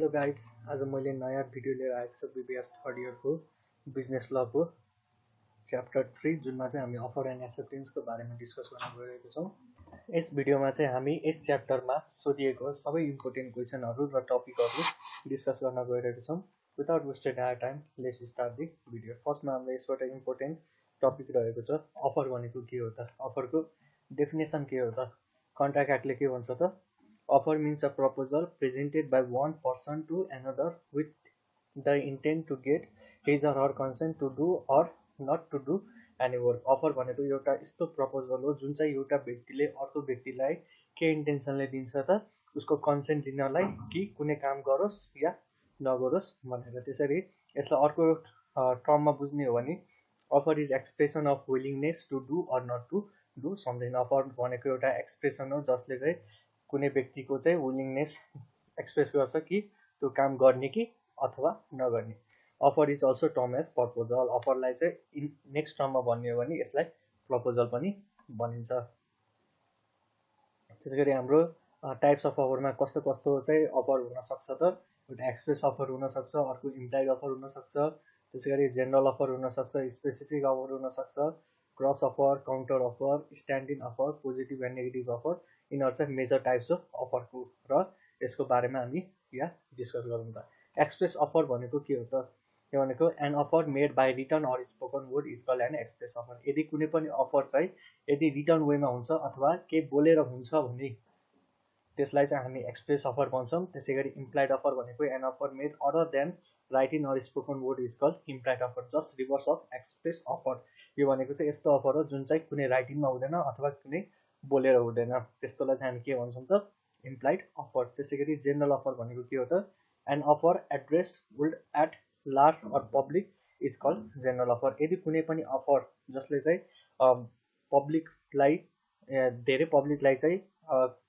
Hello guys, आज मैले नयाँ भिडियो लिएर आएको छु बीबीएस थर्ड इयरको बिजनेस लको च्याप्टर 3 जुनमा चाहिँ हामी अफर एन्ड एक्सेप्टेन्सको बारेमा डिस्कस गर्न गइरहेको छौँ। यस भिडियोमा चाहिँ हामी यस च्याप्टरमा सोधिएको सबै इम्पोर्टेन्ट क्वेसनहरू र टपिकहरू डिस्कस गर्न गइरहेको छौँ। Without wasted our time let's start the video. फर्स्टमा हाम्रो यसबाट इम्पोर्टेन्ट टपिक रहेको छ अफर भनेको के हो त, अफरको डेफिनेसन के हो त, कन्ट्र्याक्ट एक्टले के भन्छ त। Offer means a proposal presented by one person to another with the intent to get his or her consent to do or not to do any work. Offer भनेको एउटा यस्तो प्रपोजल हो जुन चाहिँ एउटा व्यक्तिले अर्को व्यक्तिलाई के इन्टेन्सनले दिन्छ त, उसको कन्सेन्ट लिनलाई कि कुनै काम गरोस् या नगरोस् भनेर। त्यसरी यसलाई अर्को टर्ममा बुझ्ने हो भने offer is expression of willingness to do or not to do something. Offer भनेको एउटा एक्सप्रेसन हो जसले चाहिँ कुनै व्यक्तिको चाहिँ विलिङनेस एक्सप्रेस गर्छ कि त्यो काम गर्ने कि अथवा नगर्ने। Offer is also term as proposal. अफरलाई चाहिँ नेक्स्ट टर्ममा भन्ने हो भने यसलाई प्रपोजल पनि भनिन्छ। त्यसैगरी हाम्रो टाइप्स अफ अफरमा कस्तो कस्तो चाहिँ अफर हुनसक्छ त, एउटा एक्सप्रेस अफर हुनसक्छ, अर्को इम्प्लाइड अफर हुनसक्छ, त्यसैगरी जेनरल अफर हुनसक्छ, स्पेसिफिक अफर हुनसक्छ, cross offer, counter offer, stand in offer, positive and negative offer. यिनीहरू चाहिँ मेजर टाइप्स अफ अफरको र यसको बारेमा हामी यहाँ डिस्कस गरौँ त। एक्सप्रेस अफर भनेको के हो त, त्यो भनेको an offer made by written or spoken word is called an express offer. यदि कुनै पनि अफर चाहिँ यदि रिटर्न वेमा हुन्छ अथवा के बोलेर हुन्छ भने त्यसलाई चाहिँ हामी एक्सप्रेस अफर भन्छौँ। त्यसै गरी इम्प्लाइड अफर भनेको an offer made other than writing or spoken word is called implied offer, just reverse of express offer. यो भनेको चाहिँ यस्तो अफर हो जुन चाहिँ कुनै राइटिङमा हुँदैन अथवा कुनै बोलेर हुँदैन, त्यस्तोलाई चाहिँ हामी के भन्छौँ त, इम्प्लाइड अफर। त्यसै गरी जेनरल अफर भनेको के हो त, an offer address world at large or public is called general offer. यदि कुनै पनि अफर जसले चाहिँ पब्लिकलाई धेरै पब्लिकलाई चाहिँ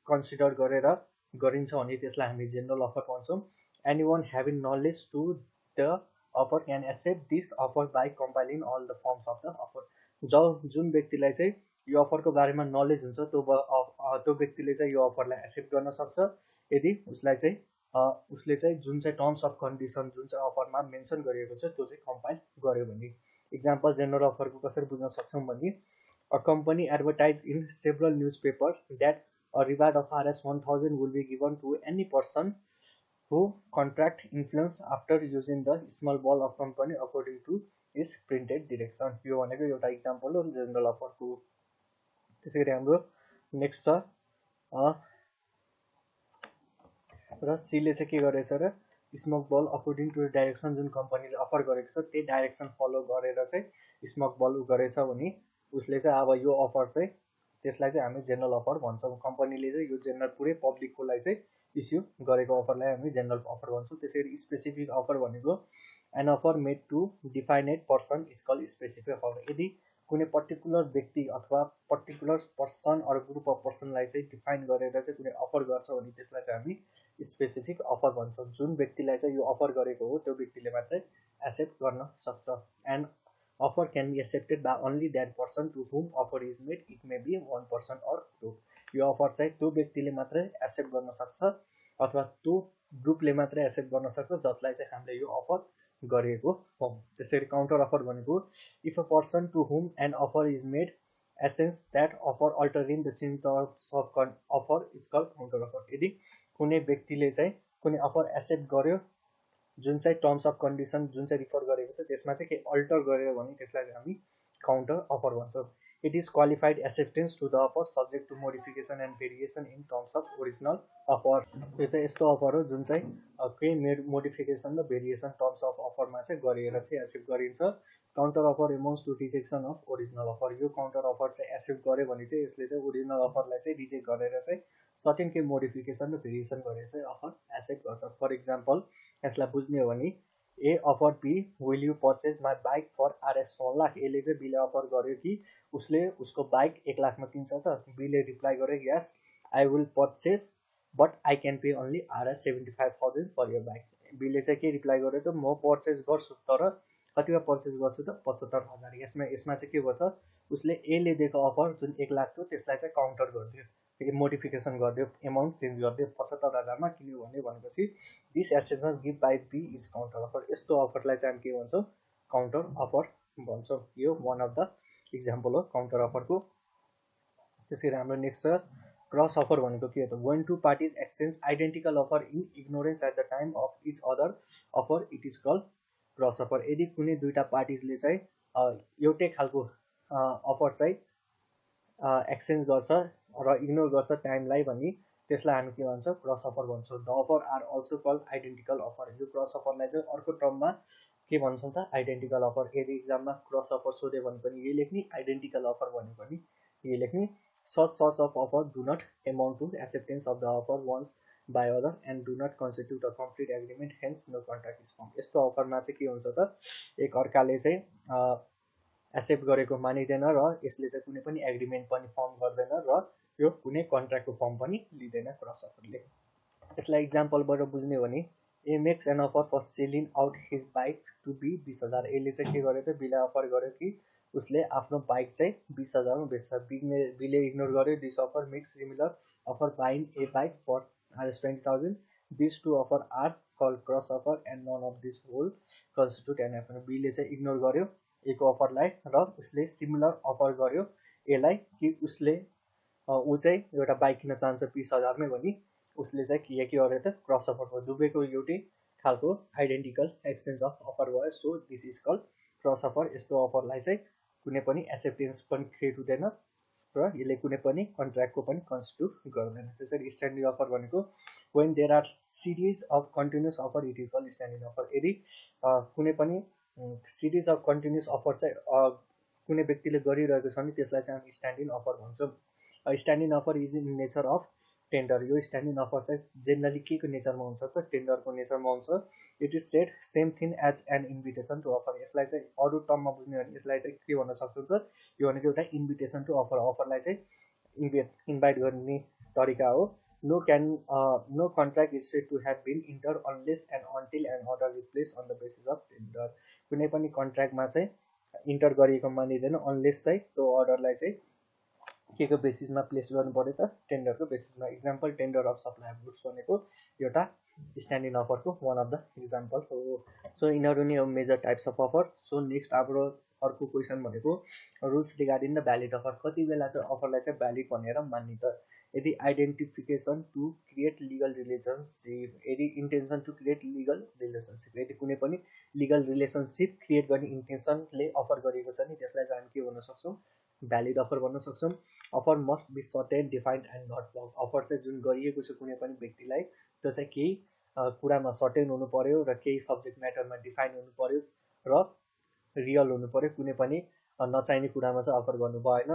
कन्सिडर गरेर गरिन्छ भने त्यसलाई हामी जेनरल अफर भन्छौँ। Any one having knowledge to the offer can accept this offer by compiling all the forms of the offer. जुन व्यक्तिलाई चाहिँ यो अफरको बारेमा नलेज हुन्छ त्यो व्यक्तिले चाहिँ यो अफरलाई एक्सेप्ट गर्न सक्छ यदि उसले चाहिँ जुन चाहिँ टर्म्स अफ कन्डिसन जुन चाहिँ अफरमा मेन्सन गरिएको छ त्यो चाहिँ कम्पाइल गर्यो भने। इक्जाम्पल जेनरल अफरको कसरी बुझ्न सक्छौँ भने a company advertise in several news paper that a reward of Rs 1000 will be given to any person who contract influence after using the small ball of company according to its printed direction। यो भनेको एउटा example हो general अफरको। त्यसै गरी हाम्रो next छ र सीले चाहिँ के गरेछ र smoke ball according to direction, जुन कम्पनीले अफर गरेको छ त्यही डाइरेक्सन फलो गरेर चाहिँ स्मोक बल गरेछ भने उसले चाहिँ अब यो अफर चाहिँ त्यसलाई चाहिँ हामी जेनरल अफर भन्छौँ। कम्पनीले चाहिँ यो जेनरल पुरै पब्लिककोलाई चाहिँ इस्यु गरेको अफरलाई हामी जेनरल अफर भन्छौँ। त्यसै गरी स्पेसिफिक अफर भनेको an offer made to defined person is called specific offer. यदि कुनै पर्टिकुलर व्यक्ति अथवा particular person or group of पर्सनलाई चाहिँ डिफाइन गरेर चाहिँ कुनै अफर गर्छ भने त्यसलाई चाहिँ हामी स्पेसिफिक अफर भन्छौँ। जुन व्यक्तिलाई चाहिँ यो अफर गरेको हो त्यो व्यक्तिले मात्रै एक्सेप्ट गर्न सक्छ। And offer can be accepted by only that person to whom offer is made, it may be one person or group. यो अफर चाहिँ त्यो व्यक्तिले मात्रै एक्सेप्ट गर्न सक्छ अथवा त्यो ग्रुपले मात्रै एक्सेप्ट गर्न सक्छ जसलाई चाहिँ हामीले यो अफर गरेको हो। त्यसरी काउन्टर अफर भनेको if a person to whom an offer is made assents that offer altering the change of offer is called counter offer. यदि कुनै व्यक्तिले चाहिँ कुनै अफर एक्सेप्ट गर्यो जुन चाहिँ टर्म्स अफ कन्डिसन जुन चाहिँ रिफर गरेको थियो त्यसमा चाहिँ केही अल्टर गर्यो भने त्यसलाई हामी काउन्टर अफर भन्छौँ। It is qualified acceptance to the offer subject to modification and variation in terms of original offer. यो चाहिँ यस्तो अफर हो जुन चाहिँ केही मोडिफिकेसन र भेरिएसन टर्म्स अफ अफरमा चाहिँ गरिएर चाहिँ एक्सेप्ट गरिन्छ। Counter offer amounts to rejection of original offer. यो काउन्टर अफर चाहिँ एक्सेप्ट गर्यो भने चाहिँ यसले चाहिँ ओरिजिनल अफरलाई चाहिँ रिजेक्ट गरेर चाहिँ सर्टेन केही मोडिफिकेसन र भेरिएसन गरेर चाहिँ अफर एक्सेप्ट गर्छ। फर इक्जाम्पल यसलाई बुझ्ने हो भने A offer B will you purchase my bike for Rs 1 lakh. एले चाहिँ बीले अफर गर्यो कि उसले उसको बाइक 1 लाखमा किन्छ त। बीले रिप्लाई गर्यो yes I will purchase but I can pay only Rs 75,000 for your bike. बीले चाहिँ के रिप्लाई गर्यो त, म पर्चेज गर्छु तर कतिमा पर्चेज गर्छु त 75,000। यसमा चाहिँ के भयो त, उसले एले दिएको अफर जुन 1 लाख थियो त्यसलाई चाहिँ काउन्टर गरिदियो। मोडिफिकेसन गरिदियो, एमाउन्ट चेन्ज गरिदियो 75,000 मा किन्यो भनेपछि this exception give by be is counter offer. यस्तो अफरलाई चाहिँ हामी के भन्छौँ, काउन्टर अफर भन्छौँ। यो वान अफ द इक्जाम्पल हो काउन्टर अफरको। त्यसरी हाम्रो नेक्स्ट छ क्रस अफर भनेको के हो त, when two parties exchange identical offer in ignorance at the time of each other offer, it is called cross offer. यदि कुनै दुईटा पार्टिजले चाहिँ एउटै खालको अफर चाहिँ एक्सचेन्ज गर्छ र इग्नोर गर्छ टाइमलाई भने त्यसलाई हामी के भन्छौँ, क्रस अफर भन्छौँ। The offer are also called identical offer. यो क्रस अफरलाई चाहिँ अर्को टर्ममा के भन्छौँ त, आइडेन्टिकल अफर। यदि इक्जाममा क्रस अफर सोध्यो भने पनि यही लेख्ने, आइडेन्टिकल अफर भने पनि यही लेख्ने। such sorts of offer do not amount to acceptance of the offer once by other and do not constitute a complete agreement, hence no contract is formed। यस्तो अफरमा चाहिँ के हुन्छ त, एक अर्काले चाहिँ एक्सेप्ट गरेको मानिँदैन र यसले चाहिँ कुनै पनि एग्रिमेन्ट पनि फर्म गर्दैन र यो कुनै कन्ट्र्याक्टको फर्म पनि लिँदैन क्रस अफरले। यसलाई इक्जाम्पलबाट बुझ्ने हो भने A makes an offer for selling out his bike to B 20,000। यसले चाहिँ के गर्यो त, बीलाई अफर गर्यो कि उसले आफ्नो बाइक चाहिँ 20,000 मा बेच्छ। बीले इग्नोर गर्यो this offer, makes similar offer buying a bike for ₹20,000। This two offer are called cross offer and none of this whole constitute an offer. बीले चाहिँ इग्नोर गर्यो एको अफरलाई र उसले सिमिलर अफर गर्यो यसलाई कि उसले ऊ चाहिँ एउटा बाइक किन्न चाहन्छ 20,000 मै भने उसले चाहिँ के गर्यो त, क्रस अफर भयो। दुवैको एउटै खालको आइडेन्टिकल एक्सचेन्ज अफ अफर भयो। So this is called cross offer. यस्तो अफरलाई चाहिँ कुनै पनि एक्सेप्टेन्स पनि क्रिएट हुँदैन र यसले कुनै पनि कन्ट्र्याक्टको पनि कन्स्टिट्युट गर्दैन। त्यसरी स्ट्यान्डिङ अफर भनेको when there are series of continuous offer, it is called standing offer. यदि कुनै पनि सिरिज अफ कन्टिन्युस अफर चाहिँ कुनै व्यक्तिले गरिरहेको छ भने त्यसलाई चाहिँ हामी स्ट्यान्डिङ अफर भन्छौँ। Standing offer is in nature of tender. यो स्ट्यान्डिङ अफर चाहिँ जेनरली के को नेचरमा हुन्छ त, टेन्डरको नेचरमा हुन्छ। It is said same thing as an invitation to offer. यसलाई चाहिँ अरू टर्ममा बुझ्ने भने यसलाई चाहिँ के भन्न सक्छौँ त, यो भनेको एउटा इन्भिटेसन टु अफर। अफरलाई चाहिँ इन्भाइट गर्ने तरिका हो। No contract is said to have been enter unless and until an order is placed on the basis of tender. कुनै पनि कन्ट्र्याक्टमा चाहिँ इन्टर गरिएको मानिँदैन अनलेस चाहिँ त्यो अर्डरलाई चाहिँ के को बेसिसमा प्लेस गर्नु पर्यो त, टेन्डरको बेसिसमा। Example tender of supply of goods भनेको एउटा स्ट्यान्डिङ अफरको वान अफ द इक्जाम्पल हो। सो यिनीहरू नै हो major types of offer. So next हाम्रो अर्को क्वेसन भनेको rules regarding the valid offer. कति बेला चाहिँ अफरलाई चाहिँ भ्यालिड भनेर मान्ने त, यदि identification to create legal relationship, यदि intention to create legal relationship, यदि कुनै पनि लिगल रिलेसनसिप क्रिएट गर्ने इन्टेन्सनले अफर गरेको छ नि त्यसलाई चाहिँ हामी के भन्न सक्छौँ, भ्यालिड अफर भन्न सक्छौँ। Offer must be certain defined and not block. Offer चाहिँ जुन गरिएको छ कुनै पनि व्यक्तिलाई त्यो चाहिँ केही कुरामा सर्टेन हुनु पर्यो र केही सब्जेक्ट म्याटरमा डिफाइन हुनु पर्यो र रियल हुनु पर्यो। कुनै पनि नचाहिने कुरामा चाहिँ अफर गर्नु भएन।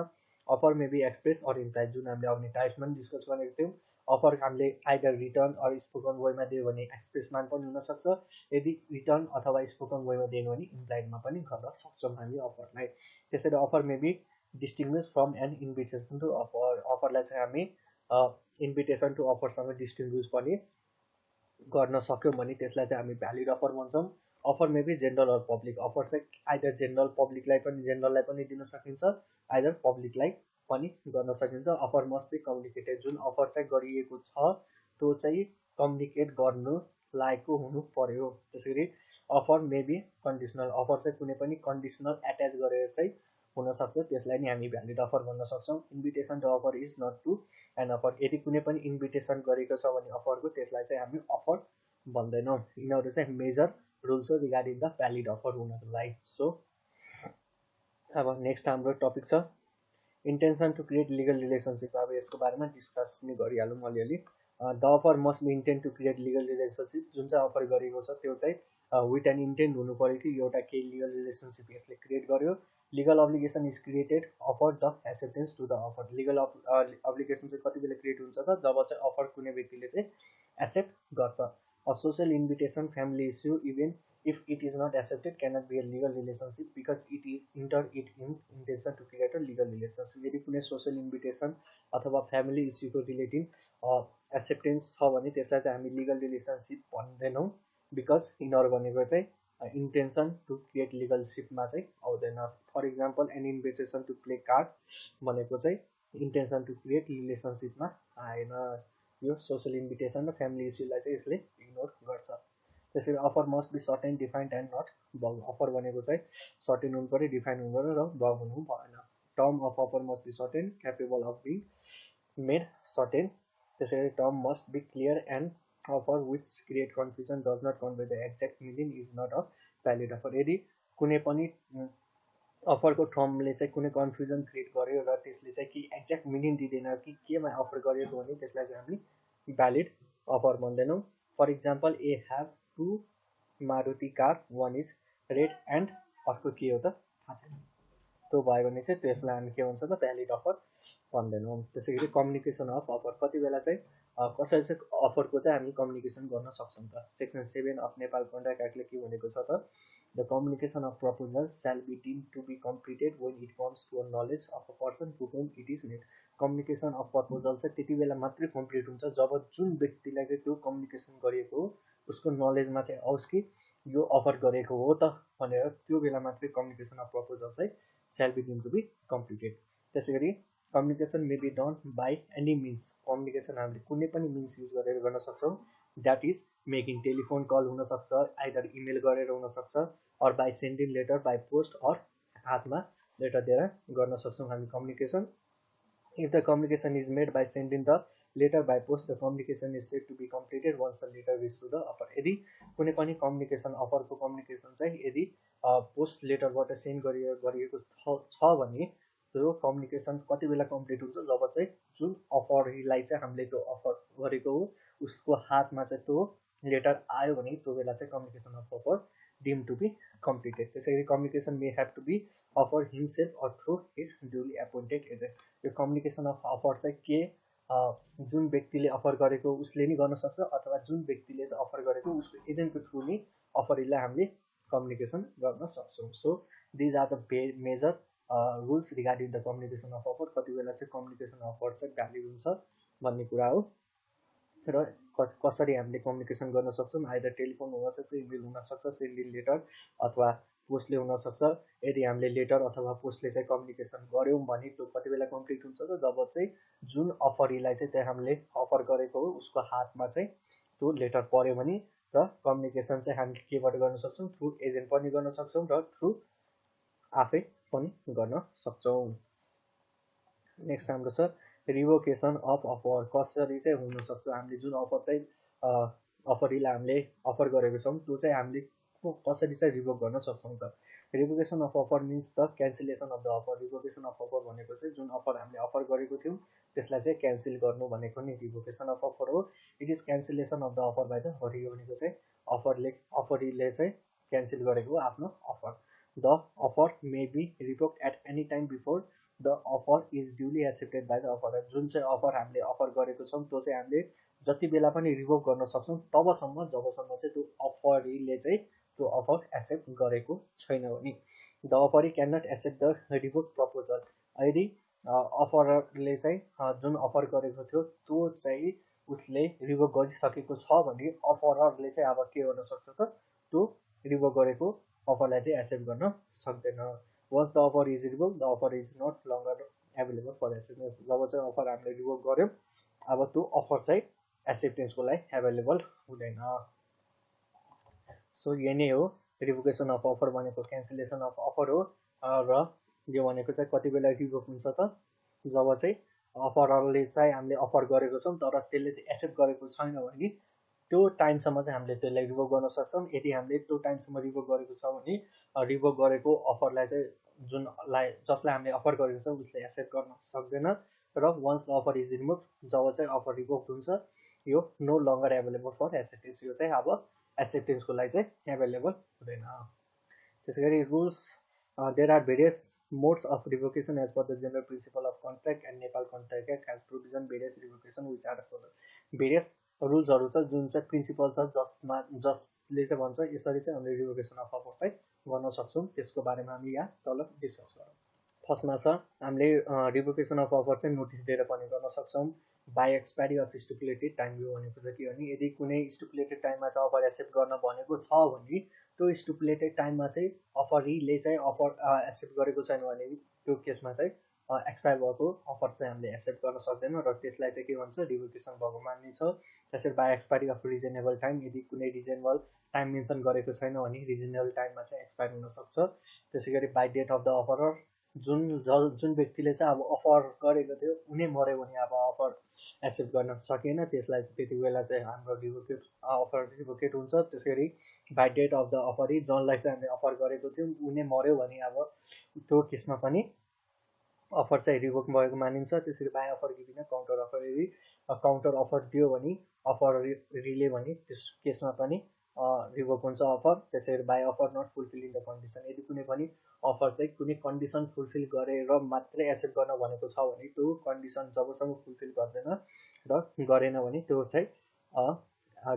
Offer may be express or implied, जुन हामीले अघि टाइप्समा पनि डिस्कस गरेको थियौँ। अफर हामीले आइदर रिटर्न अर स्पोकन वेमा दियो भने एक्सप्रेसमा पनि हुनसक्छ, यदि रिटर्न अथवा स्पोकन वेमा दियो भने इम्प्लाइडमा पनि गर्न सक्छौँ हामी अफरलाई। त्यसैले offer may be distinguish from an invitation to offer. अफरलाई चाहिँ हामी इन्भिटेसन टु अफरसँग डिस्टिङ्ग्विस पनि गर्न सक्यौँ भने त्यसलाई चाहिँ हामी भ्यालिड अफर भन्छौँ। Offer may be general or public. Offer चाहिँ आइदर जेनरल पब्लिकलाई पनि जेनरललाई पनि दिन सकिन्छ, आइदर पब्लिकलाई पनि गर्न सकिन्छ। Offer must be communicated. जुन अफर चाहिँ गरिएको छ त्यो चाहिँ कम्युनिकेट गर्नु लायकको हुनु पर्यो। त्यसरी offer may be conditional. Offer चाहिँ कुनै पनि कन्डिसनल एट्याच गरेर चाहिँ हुनसक्छ, त्यसलाई नि हामी भ्यालिड अफर भन्न सक्छौँ। Invitation to offer is not to an offer. यदि कुनै पनि इन्भिटेसन गरेको छ भने अफरको त्यसलाई चाहिँ हामी अफर भन्दैनौँ। यिनीहरू चाहिँ मेजर रुल्स हो रिगार्डिङ द भ्यालिड अफर हुनलाई। सो अब नेक्स्ट हाम्रो टपिक छ intention to create legal relationship. अब यसको बारेमा डिस्कस नै गरिहालौँ अलिअलि। The offer must be intent to create legal relationship. जुन चाहिँ अफर गरेको छ त्यो चाहिँ विथ एन इन्टेन्ट हुनु पऱ्यो कि एउटा केही लिगल रिलेसनसिप यसले क्रिएट गर्यो। Legal obligation is created offer the acceptance to the offer. Legal obligation चाहिँ कति बेला क्रिएट हुन्छ त, जब चाहिँ अफर कुनै व्यक्तिले चाहिँ एक्सेप्ट गर्छ। A social invitation family issue even if it is not accepted cannot be a legal relationship because it is enter it in intention to create a legal relationship। यदि कुनै social invitation अथवा family इस्युको relating acceptance छ भने त्यसलाई चाहिँ हामी legal relationship भन्दैनौँ, because यिनीहरू भनेको चाहिँ इन्टेन्सन टु क्रिएट लिगलसिपमा चाहिँ आउँदैन। For example an invitation to play card भनेको चाहिँ इन्टेन्सन टु क्रिएट रिलेसनसिपमा आएन। यो सोसल इन्भिटेसन र फ्यामिली इस्युलाई चाहिँ यसले इग्नोर गर्छ। त्यसरी offer must be certain and defined and not vague. Offer भनेको चाहिँ सर्टेन हुनु पऱ्यो, डिफाइन हुनु पऱ्यो र भग हुनु भएन। Term of offer must be certain, capable of being made certain. त्यसरी term must be clear and offer which create confusion does not convey the exact meaning is not a valid offer. यदि कुनै पनि अफरको टर्मले चाहिँ कुनै confusion create गर्यो र त्यसले चाहिँ कि एक्ज्याक्ट मिनिङ दिँदैन कि केमा अफर गरेको भने त्यसलाई चाहिँ हामी भ्यालिड अफर भन्दैनौँ। For example, A have two Maruti car, one is red and अर्को के हो त थाहा छैन। त्यो भयो भने चाहिँ त्यसलाई हामी के भन्छ त भ्यालिड अफर भन्दैनौँ। त्यसै गरी कम्युनिकेसन अफ अफर, कति बेला चाहिँ कसरी चाहिँ अफरको चाहिँ हामी कम्युनिकेसन गर्न सक्छौँ त। सेक्सन 7 अफ नेपाल कन्ट्र्याक्ट एक्टले के भनेको छ त, the communication of proposal shall be deemed to be completed when it comes to a knowledge of a person to whom it is made. Communication of proposal चाहिँ त्यति बेला मात्रै कम्प्लिट हुन्छ जब जुन व्यक्तिलाई चाहिँ त्यो कम्युनिकेसन गरिएको हो उसको नलेजमा चाहिँ आओस् कि यो अफर गरेको हो त भनेर, त्यो बेला मात्रै कम्युनिकेसन अफ प्रपोजल चाहिँ shall be deemed to be completed. त्यसै गरी communication may be done by any means, communication हामीले कुनै पनि मिन्स युज गरेर गर्न सक्छौँ। That is making telephone call हुनसक्छ, आइदर इमेल गरेर हुनसक्छ, or by sending letter by post, or हातमा लेटर दिएर गर्न सक्छौँ हामी communication. If the communication is made by sending the letter by post, the communication is said to be completed once the letter reach to the offer. यदि कुनै पनि communication अफरको communication चाहिँ यदि पोस्ट लेटरबाट सेन्ड गरिएको छ भने त्यो कम्युनिकेसन कति बेला कम्प्लिट हुन्छ, जब चाहिँ जुन अफरलाई चाहिँ हामीले त्यो अफर गरेको हो उसको हातमा चाहिँ त्यो लेटर आयो भने त्यो बेला चाहिँ communication of offer deem to be completed. त्यसै गरी communication may have to be offer himself or through his duly appointed agent. यो कम्युनिकेसन अफ अफर चाहिँ के जुन व्यक्तिले अफर गरेको उसले नि गर्न सक्छ अथवा जुन व्यक्तिले चाहिँ अफर गरेको उसको एजेन्टको थ्रु नि अफरलाई हामीले कम्युनिकेसन गर्न सक्छौँ। So these are the major rules regarding the communication of offer. कति बेला चाहिँ कम्युनिकेसन अफर चाहिँ भ्यालिड हुन्छ भन्ने कुरा हो र कसरी हामीले कम्युनिकेसन गर्न सक्छौँ। आइदर टेलिफोन हुनसक्छ, इमेल हुनसक्छ, सेन्डिङ लेटर अथवा पोस्टले हुनसक्छ। यदि हामीले लेटर अथवा पोस्टले चाहिँ कम्युनिकेसन गऱ्यौँ भने त्यो कति बेला कम्प्लिट हुन्छ त, जब चाहिँ जुन अफरीलाई चाहिँ त्यहाँ हामीले अफर गरेको हो उसको हातमा चाहिँ त्यो लेटर पऱ्यो भने, र कम्युनिकेसन चाहिँ हामीले केबाट गर्न सक्छौँ, थ्रु एजेन्ट पनि गर्न सक्छौँ र थ्रु आफै पनि गर्न सक्छौँ। नेक्स्ट हाम्रो छ रिभोकेसन अफ अफर, कसरी चाहिँ हुनसक्छ। हामीले जुन अफर चाहिँ अफरीलाई हामीले अफर गरेको छौँ त्यो चाहिँ हामीले कसरी चाहिँ रिभोक गर्न सक्छौँ त। Revocation of offer means the cancellation of the offer. Revocation of offer भनेको चाहिँ जुन अफर हामीले अफर गरेको थियौँ त्यसलाई चाहिँ क्यान्सल गर्नु भनेको नि रिभोकेसन अफ अफर हो। It is cancellation of the offer by the offeree भनेको चाहिँ अफरीले चाहिँ क्यान्सल गरेको आफ्नो offer. The offer may be revoked at any time before the offer is duly accepted by the offer. जुन चाहिँ offer हामीले अफर गरेको छौँ त्यो चाहिँ हामीले जति बेला पनि रिभोक गर्न सक्छौँ तबसम्म जबसम्म चाहिँ त्यो अफरीले चाहिँ त्यो अफर एक्सेप्ट गरेको छैन भने। The offeree can not accept the revoke proposal. यदि अफरले चाहिँ जुन अफर गरेको थियो त्यो चाहिँ उसले रिभोक गरिसकेको छ भने अफररले चाहिँ अब के गर्न सक्छ त, त्यो रिभोक गरेको अफरलाई चाहिँ एक्सेप्ट गर्न सक्दैन। Once the offer is revoke the offer is not longer available for acceptance. जब चाहिँ अफर हामीले रिभोक गऱ्यौँ अब त्यो अफर चाहिँ एक्सेप्टेन्सको लागि एभाइलेबल हुँदैन। सो यही नै हो रिभोकेसन अफ अफर भनेको, क्यान्सलेसन अफ अफर हो। र यो भनेको चाहिँ कति बेला रिभोक हुन्छ त, जब चाहिँ अफररले चाहिँ हामीले अफर गरेको छौँ तर त्यसले चाहिँ एक्सेप्ट गरेको छैन भने त्यो टाइमसम्म चाहिँ हामीले त्यसलाई रिभोक गर्न सक्छौँ। यदि हामीले त्यो टाइमसम्म रिभोक गरेको छ भने रिभोक गरेको अफरलाई चाहिँ जसलाई हामीले अफर गरेको छ उसले एक्सेप्ट गर्न सक्दैन। र once the offer is remove, जब चाहिँ अफर रिभोक हुन्छ यो no longer available for acceptance, यो चाहिँ अब एक्सेप्टेन्सको लागि चाहिँ एभाइलेबल हुँदैन। त्यसै गरी rules, there are various modes of revocation as per the general principle of contract and Nepal contract act has provision various revocation which are various रुल्सहरू छ जुन चाहिँ प्रिन्सिपल छ जसले चाहिँ भन्छ यसरी चाहिँ हामीले रिभोकेसन अफ अफर चाहिँ गर्न सक्छौँ। त्यसको बारेमा हामी यहाँ तल डिस्कस गरौँ। फर्स्टमा छ हामीले रिभोकेसन अफ अफर चाहिँ नोटिस दिएर पनि गर्न सक्छौँ। By expiry of stipulated time, यो भनेको चाहिँ के भने यदि कुनै स्टिपुलेटेड टाइममा चाहिँ अफर एक्सेप्ट गर्न भनेको छ भने त्यो स्टिपुलेटेड टाइममा चाहिँ अफरीले चाहिँ अफर एक्सेप्ट गरेको छैन भने त्यो केसमा चाहिँ एक्सपायर भएको अफर चाहिँ हामीले एक्सेप्ट गर्न सक्दैनौँ र त्यसलाई चाहिँ के भन्छ रिभोकेसन भएको मानिन्छ। त्यसरी by expiry of reasonable time, यदि कुनै रिजनेबल टाइम मेन्सन गरेको छैन भने रिजनेबल टाइममा चाहिँ एक्सपायर हुनसक्छ। त्यसै गरी बाई डेट अफ द अफरर, जुन व्यक्तिले चाहिँ अब अफर गरेको थियो उनी मऱ्यो भने अब अफर एक्सेप्ट गर्न सकेन, त्यसलाई त्यति बेला चाहिँ हाम्रो अफर रिभोकेट हुन्छ। त्यसै गरी by date of the offeree, जसलाई चाहिँ हामीले अफर गरेको थियौँ उनी मऱ्यो भने अब त्यो केसमा पनि अफर चाहिँ रिभोक भएको मानिन्छ। त्यसरी बाई अफर गिभिन काउन्टर अफर, यदि काउन्टर अफर दियो भने अफर रिले भने त्यस केसमा पनि रिभोक हुन्छ अफर। त्यसरी by offer not fulfilling the condition, यदि कुनै पनि अफर चाहिँ कुनै कन्डिसन फुलफिल गरेर मात्रै एक्सेप्ट गर्न भनेको छ भने त्यो कन्डिसन जबसम्म फुलफिल गर्दैन र गरेन भने त्यो चाहिँ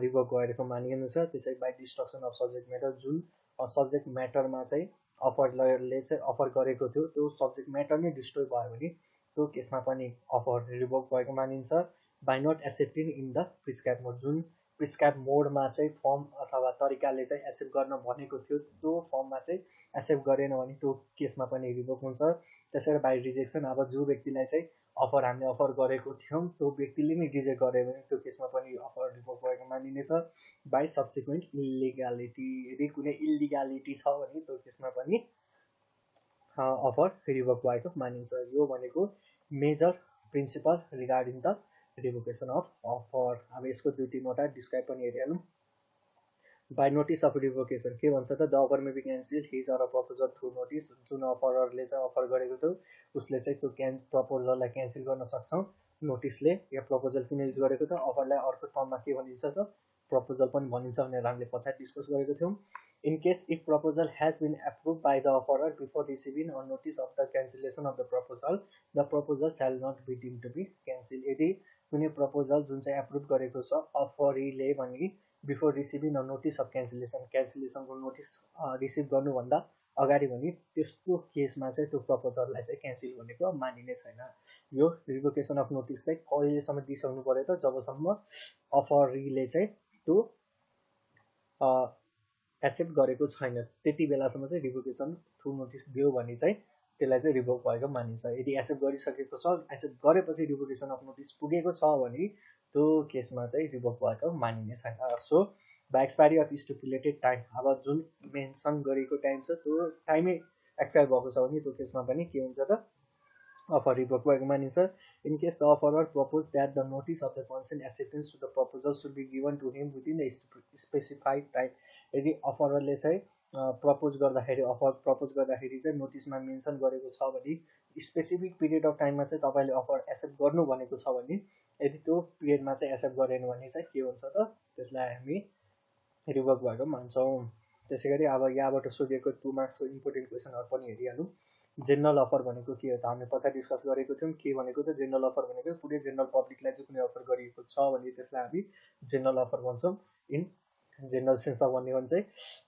रिभोक गरेको मानिन्छ। त्यसै by destruction of subject matter, जुन सब्जेक्ट म्याटरमा चाहिँ अफरले चाहिँ अफर गरेको थियो त्यो सब्जेक्ट म्याटर नै डिस्ट्रोय भयो भने त्यो केसमा पनि अफर रिभोक भएको मानिन्छ। By not accepting in the prescribe mode, जुन प्रिस्क्राइब मोडमा चाहिँ फर्म अथवा तरिकाले चाहिँ एक्सेप्ट गर्न भनेको थियो त्यो फर्ममा चाहिँ एक्सेप्ट गरेन भने त्यो केसमा पनि रिभोक हुन्छ। त्यसरी बाई रिजेक्सन, अब जो व्यक्तिलाई चाहिँ अफर हामीले अफर गरेको थियौँ त्यो व्यक्तिले नै रिजेक्ट गर्यो भने त्यो केसमा पनि अफर रिभोक भएको मानिनेछ। बाई सब्सिक्वेन्ट इलिगालिटी, यदि कुनै इलिगालिटी छ भने त्यो केसमा पनि अफर रिभोक भएको मानिन्छ। यो भनेको major principle regarding the revocation of offer. अब यसको 2-3वटा डिस्क्राइब पनि हेरिहालौँ। बाई नोटिस अफ रिभोकेसन के भन्छ त, the offer may be cancel his or proposal through notice, जुन अफररले चाहिँ अफर गरेको थियो उसले चाहिँ त्यो प्रपोजललाई क्यान्सल गर्न सक्छौँ नोटिसले या प्रपोजल किन युज गरेको थियो। अफरलाई अर्को टर्ममा के भनिन्छ त, प्रपोजल पनि भनिन्छ भनेर हामीले पछाडि डिस्कस गरेको थियौँ। In case if proposal has been approve by the offeror before receiving a notice of the cancellation of the proposal shall not be deem to be cancel, यदि कुनै प्रपोजल जुन चाहिँ एप्रुभ गरेको छ अफरीले भने before receiving a notice of क्यान्सलेसनको notice receive गर्नुभन्दा अगाडि भने त्यस्तो केसमा चाहिँ त्यो प्रपोजललाई चाहिँ क्यान्सल भनेको मानिने छैन। यो रिभोकेसन अफ नोटिस चाहिँ कहिलेसम्म दिइसक्नु पर्यो त, जबसम्म अफरीले चाहिँ त्यो एक्सेप्ट गरेको छैन त्यति बेलासम्म चाहिँ रिभोकेसन थ्रु नोटिस दियो भने चाहिँ त्यसलाई चाहिँ रिभोक भएको मानिन्छ। यदि एक्सेप्ट गरिसकेको छ, एक्सेप्ट गरेपछि रिभोकेसन अफ नोटिस पुगेको छ भने त्यो केसमा चाहिँ रिभोक भएको मानिने छैन। So by expiry of stipulated time, अब जुन मेन्सन गरेको टाइम छ त्यो टाइमै एक्सपायर भएको छ भने त्यो केसमा पनि के हुन्छ त, अफर रिभोक भएको मानिन्छ। In case the offeror propose that the notice of the consent acceptance to the proposal should be given to him within the specified time, यदि अफररले चाहिँ प्रपोज गर्दाखेरि चाहिँ नोटिसमा मेन्सन गरेको छ भने स्पेसिफिक पिरियड अफ टाइममा चाहिँ तपाईँले अफर एक्सेप्ट गर्नु भनेको छ भने यदि त्यो पिरियडमा चाहिँ एक्सेप्ट गरेन भने चाहिँ के हुन्छ त, त्यसलाई हामी रिभोक भएको मान्छौँ। त्यसै गरी अब यहाँबाट सोधिएको 2 मार्क्सको इम्पोर्टेन्ट क्वेसनहरू पनि हेरिहालौँ। जेनरल अफर भनेको के हो त, हामीले पछाडि डिस्कस गरेको थियौँ के भनेको त, जेनरल अफर भनेको पुरै जेनरल पब्लिकलाई चाहिँ कुनै अफर गरिएको छ भने त्यसलाई हामी जेनरल अफर भन्छौँ। इन जेनरल सेन्समा भन्ने हो भने चाहिँ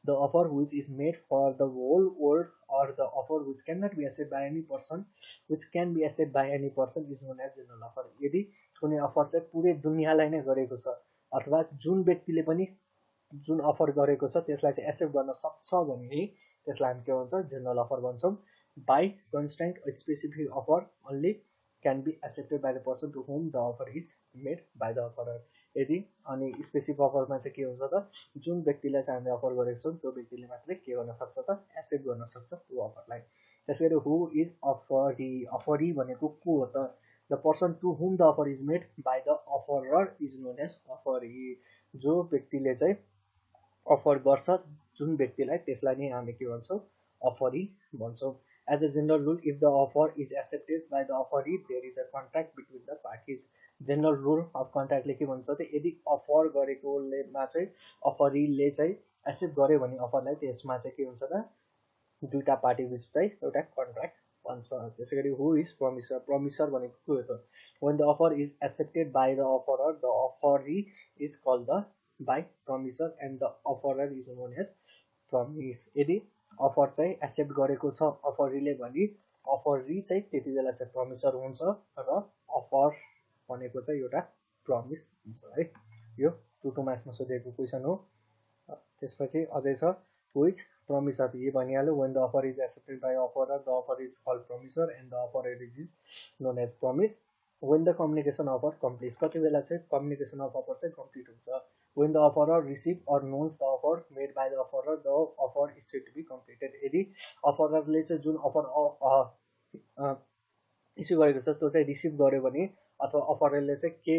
the offer which is made for the whole world or the offer which can not be accept by any person which can be accept by any person is known as general offer, यदि कुनै offer चाहिँ पुरै दुनियाँलाई नै गरेको छ अथवा जुन व्यक्तिले पनि जुन अफर गरेको छ त्यसलाई चाहिँ एक्सेप्ट गर्न सक्छ भने त्यसलाई हामी के भन्छ, जेनरल अफर भन्छौँ। By constant a specific offer only can be accepted by the person to whom the offer is made by the offeror, यदि अनि स्पेसिफिक अफरमा चाहिँ के हुन्छ त, जुन व्यक्तिलाई चाहिँ हामीले अफर गरेको छौँ त्यो व्यक्तिले मात्रै के गर्न सक्छ त, एक्सेप्ट गर्न सक्छ त्यो अफरलाई। त्यसै गरी हु इज अफरी भनेको को हो त, the person to whom the offer is made by the offeror is known as offeree, जो व्यक्तिले चाहिँ अफर गर्छ जुन व्यक्तिलाई त्यसलाई नै हामी के भन्छौँ, अफरी भन्छौँ। As a general rule if the offer is accepted by the offeree there is a contract between the parties, general rule of कन्ट्र्याक्टले के भन्छ त, यदि अफर गरेकोमा चाहिँ अफरीले चाहिँ एक्सेप्ट गर्यो भने अफरलाई त्यसमा चाहिँ के हुन्छ त, दुईवटा पार्टी बिच चाहिँ एउटा कन्ट्र्याक्ट भन्छ। त्यसै गरी हु इज प्रमिसर, प्रमिसर भनेको के हो त, when the offer is accepted by the offerer the offeree is called the by promisor and the offerer is known as promise, यदि अफर चाहिँ एक्सेप्ट गरेको छ अफरीले भने अफरी चाहिँ त्यति बेला चाहिँ प्रमिसर हुन्छ र अफर भनेको चाहिँ एउटा प्रमिस हुन्छ है। यो 2 मार्क्समा सोधेको क्वेसन हो। त्यसपछि अझै छ, हु इज promisor ये भनिहाल्यो when the offer is accepted by offerer the offer is called promisor and the offer is known as promise. when the communication offer completes कति बेला चाहिँ communication of offer चाहिँ complete हुन्छ when the offerer receive or knows the offer made by the offerer the offer is said to be completed. यदि अफररले चाहिँ जुन offer issue गरेको छ त्यो चाहिँ रिसिभ गर्यो भने अथवा अफररले चाहिँ के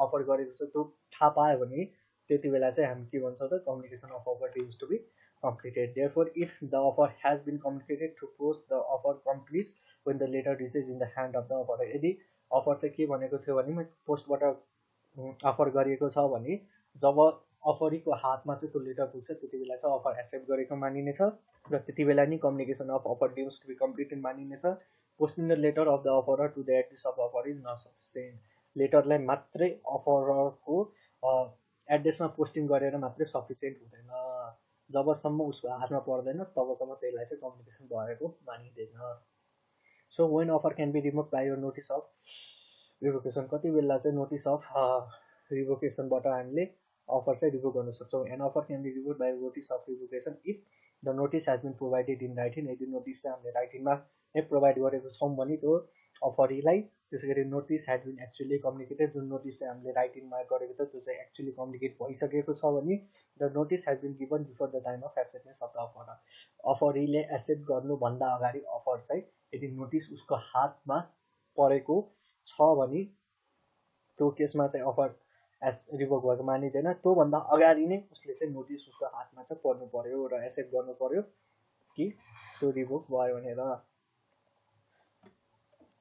अफर गरेको छ त्यो थाहा पायो भने त्यति बेला चाहिँ हामी के भन्छौँ त communication of offer deems to be completed. Therefore, if the offer has been communicated through post, the offer completes when the letter reaches in the hand of the offerer. यदि अफर चाहिँ के भनेको थियो भने पोस्टबाट अफर गरिएको छ भने जब अफरीको हातमा चाहिँ त्यो लेटर पुग्छ त्यति बेला चाहिँ अफर एक्सेप्ट गरेको मानिनेछ र त्यति बेला नि communication of offer deems to be completed मानिनेछ. Posting the letter of the offeror to the address of the offer is not sufficient. लेटरलाई मात्रै अफररको एड्रेसमा पोस्टिङ गरेर मात्रै सफिसिएन्ट हुँदैन. जबसम्म उसको हातमा पर्दैन तबसम्म त्यसलाई चाहिँ कम्युनिकेसन भएको मानिँदैन. So when offer can be remove by your notice of revocation. कति बेला चाहिँ नोटिस अफ रिभोकेसनबाट हामीले अफर चाहिँ रिभोक गर्न सक्छौँ. An offer can be remove by notice of revocation if the notice has been provided in writing. यदि नोटिस चाहिँ हामीले राइटिङमा नै प्रोभाइड गरेको छौँ भने त्यो अफरीलाई त्यसै गरी notice had been actually communicated. जुन नोटिस चाहिँ हामीले राइटिङमा गरेको थियो त्यो चाहिँ एक्चुअली कम्युनिकेट भइसकेको छ भने the notice has been given before the time of acceptance of the offer. अफरीले एक्सेप्ट गर्नुभन्दा अगाडि अफर चाहिँ यदि नोटिस उसको हातमा परेको छ भने त्यो केसमा चाहिँ अफर रिभोक भएको मानिँदैन. त्योभन्दा अगाडि नै उसले चाहिँ नोटिस उसको हातमा चाहिँ पर्नु पर्यो र एक्सेप्ट गर्नु पर्यो कि त्यो रिभोक भयो भनेर.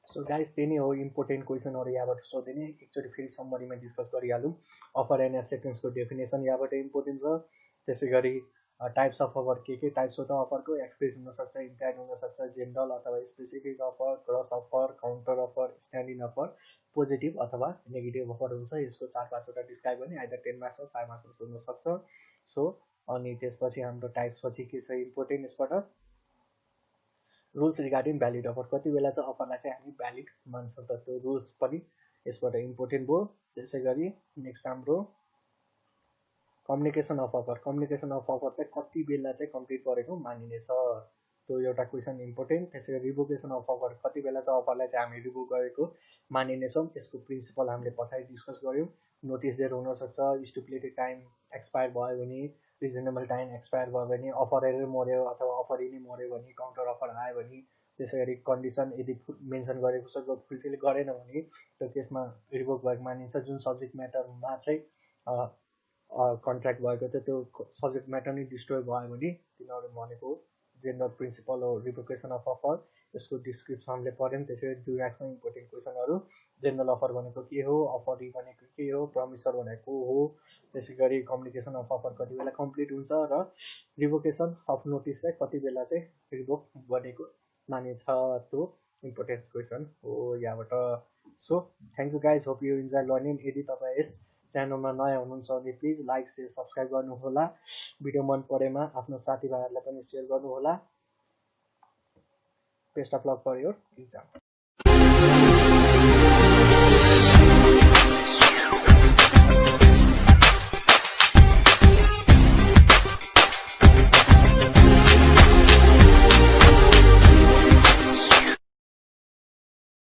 सो गाइस त्यही नै हो इम्पोर्टेन्ट क्वेसनहरू यहाँबाट सोधिने. एकचोटि फेरि समरीमा डिस्कस गरिहालौँ. अफर एन्ड एक्सेप्टेन्सको डेफिनेसन यहाँबाट इम्पोर्टेन्ट छ. त्यसै गरी टाइप्स अफ अफर के टाइप्स हो त अफरको एक्सप्रेस हुनसक्छ, इम्प्लाइड हुनसक्छ, जेनरल अथवा specific offer, cross offer, counter offer, standing offer, positive अथवा नेगेटिभ अफर हुन्छ. यसको 4-5वटा डिस्क्राइब गर्ने आइदर 10 मार्क्स वा 5 मार्क्स हुनसक्छ. सो अनि त्यसपछि हाम्रो टाइप्स पछि के छ इम्पोर्टेन्ट यसबाट रुल्स रिगार्डिङ भ्यालिड अफर. कति बेला चाहिँ अफरलाई चाहिँ हामी भ्यालिड मान्छौँ त त्यो रुल्स पनि यसबाट इम्पोर्टेन्ट भयो. त्यसै गरी नेक्स्ट हाम्रो communication of offer. Communication of offer चाहिँ कति बेला चाहिँ कम्प्लिट गरेको मानिनेछ त्यो एउटा क्वेसन इम्पोर्टेन्ट. त्यसै गरी रिभोकेसन अफ अफर कति बेला चाहिँ अफरलाई चाहिँ हामी रिभोक गरेको मानिनेछौँ. यसको प्रिन्सिपल हामीले पछाडि डिस्कस गऱ्यौँ. नोटिस दिएर हुनसक्छ, स्टिपुलेटेड टाइम एक्सपायर भयो भने, रिजनेबल टाइम एक्सपायर भयो भने, अफररै मऱ्यो अथवा अफरै नै मऱ्यो भने, काउन्टर अफर आयो भने, त्यसै गरी कन्डिसन यदि मेन्सन गरेको छ फुलफिल गरेन भने त्यो केसमा रिभोक भएको मानिन्छ. जुन सब्जेक्ट म्याटरमा चाहिँ कन्ट्र्याक्ट भएको थियो त्यो सब्जेक्ट म्याटर नै डिस्ट्रोय भयो भने तिनीहरू भनेको जेनरल प्रिन्सिपल हो रिभोकेसन अफ अफर. यसको डिस्क्रिप्सन हामीले पढ्यौँ. त्यसै गरी डुराक्समा इम्पोर्टेन्ट क्वेसनहरू जेनरल अफर भनेको के हो, अफर भनेको के हो, प्रमिसर भनेको हो, त्यसै गरी कम्युनिकेसन अफ अफर कति बेला कम्प्लिट हुन्छ र रिभोकेसन अफ नोटिस चाहिँ कति बेला चाहिँ रिभोक बनेको मानिन्छ. त्यो इम्पोर्टेन्ट क्वेसन हो यहाँबाट. So thank you guys, hope you enjoy learning. यदि तपाईँ यस च्यानलमा नयाँ हुनुहुन्छ भने प्लिज लाइक सेयर सब्सक्राइब गर्नुहोला. भिडियो मन परेमा आफ्नो साथीभाइहरूलाई पनि सेयर गर्नुहोला. Best of luck for your exam.